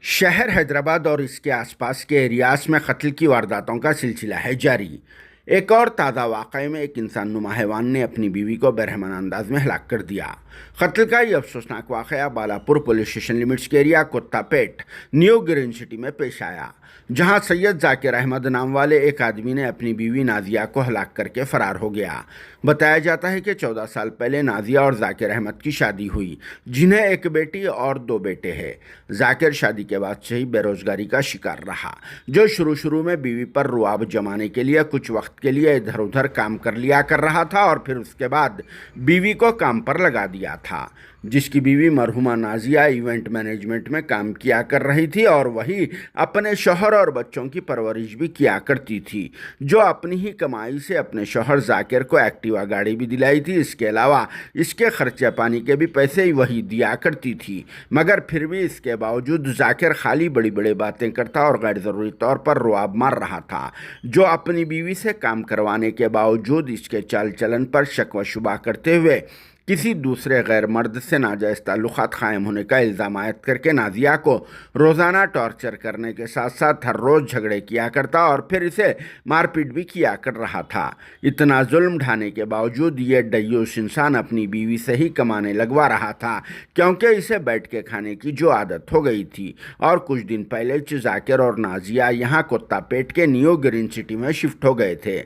शहर हैदराबाद और इसके आसपास के एरियाज में कत्ल की वारदातों का सिलसिला है जारी। एक और ताज़ा वाक़ये में एक इंसान नुमा हैवान ने अपनी बीवी को बेरहमान अंदाज में हलाक कर दिया। कत्ल का ये अफसोसनाक वाक़या बालापुर पुलिस स्टेशन लिमिट्स के एरिया कुत्तापेट न्यू ग्रीन सिटी में पेश आया, जहां सैयद जाकिर अहमद नाम वाले एक आदमी ने अपनी बीवी नाजिया को हलाक करके फरार हो गया। बताया जाता है कि 14 साल पहले नाजिया और जाकिर अहमद की शादी हुई, जिन्हें एक बेटी और 2 बेटे हैं। जाकिर शादी के बाद से ही बेरोजगारी का शिकार रहा, जो शुरू में बीवी पर रुआब जमाने के लिए कुछ वक्त के लिए इधर उधर काम कर लिया कर रहा था और फिर उसके बाद बीवी को काम पर लगा दिया था। जिसकी बीवी मरहुमा नाजिया इवेंट मैनेजमेंट में काम किया कर रही थी और वही अपने शौहर और बच्चों की परवरिश भी किया करती थी, जो अपनी ही कमाई से अपने शौहर जाकिर को एक्टिवा गाड़ी भी दिलाई थी। इसके अलावा इसके खर्चे पानी के भी पैसे ही वही दिया करती थी, मगर फिर भी इसके बावजूद जाकिर खाली बड़ी बड़ी बातें करता और गैर ज़रूरी तौर पर रुआब मार रहा था, जो अपनी बीवी से काम करवाने के बावजूद इसके चाल चलन पर शक व शुबा करते हुए किसी दूसरे गैर मर्द से नाजायज़ ताल्लुक़ात क़ायम होने का इल्ज़ाम आयद करके नाजिया को रोज़ाना टॉर्चर करने के साथ साथ हर रोज़ झगड़े किया करता और फिर इसे मारपीट भी किया कर रहा था। इतना जुल्म ढाने के बावजूद ये डयूस इंसान अपनी बीवी से ही कमाने लगवा रहा था, क्योंकि इसे बैठ के खाने की जो आदत हो गई थी। और कुछ दिन पहले जाकिर और नाजिया यहाँ कुत्तापेट के न्यू ग्रीन सिटी में शिफ्ट हो गए थे,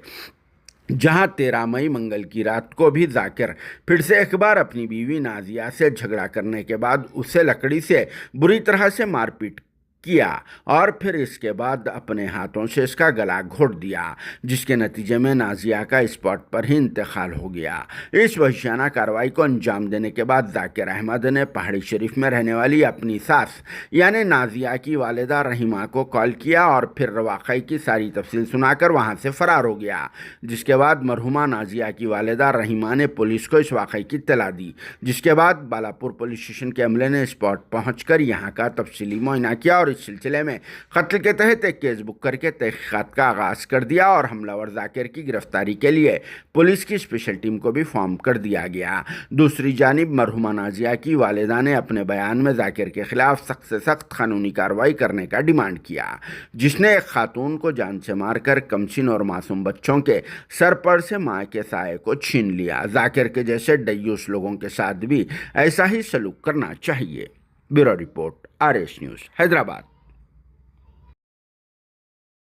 जहां 13 मई मंगल की रात को भी जाकिर फिर से एक बार अपनी बीवी नाजिया से झगड़ा करने के बाद उसे लकड़ी से बुरी तरह से मारपीट किया और फिर इसके बाद अपने हाथों से इसका गला घोट दिया, जिसके नतीजे में नाजिया का स्पॉट पर ही इंतकाल हो गया। इस वहशियाना कार्रवाई को अंजाम देने के बाद जाकिर अहमद ने पहाड़ी शरीफ में रहने वाली अपनी सास यानी नाजिया की वालिदा रहीमा को कॉल किया और फिर वाक़ई की सारी तफसील सुनाकर वहां से फरार हो गया। जिसके बाद मरहुमा नाजिया की वालिदा रहीमा ने पुलिस को इस वाक़ई की इत्तला दी, जिसके बाद बालापुर पुलिस स्टेशन के अमले ने स्पॉट पहुँच यहाँ का तफसीली मुआयना किया और इस सिलसिले में कत्ल के तहत एक केस बुक करके तहकीकात का आगाज कर दिया और हमलावर जाकिर की गिरफ्तारी के लिए पुलिस की स्पेशल टीम को भी फॉर्म कर दिया गया। दूसरी जानिब मरहुमा नाजिया की वालिदा ने अपने बयान में जाकिर के खिलाफ सख्त से सख्त कानूनी कार्रवाई करने का डिमांड किया, जिसने एक खातून को जान से मारकर कमसिन और मासूम बच्चों के सर पर से माँ के साये को छीन लिया। जाकिर के जैसे डयूस लोगों के साथ भी ऐसा ही सलूक करना चाहिए। Bureau report, RS news, Hyderabad.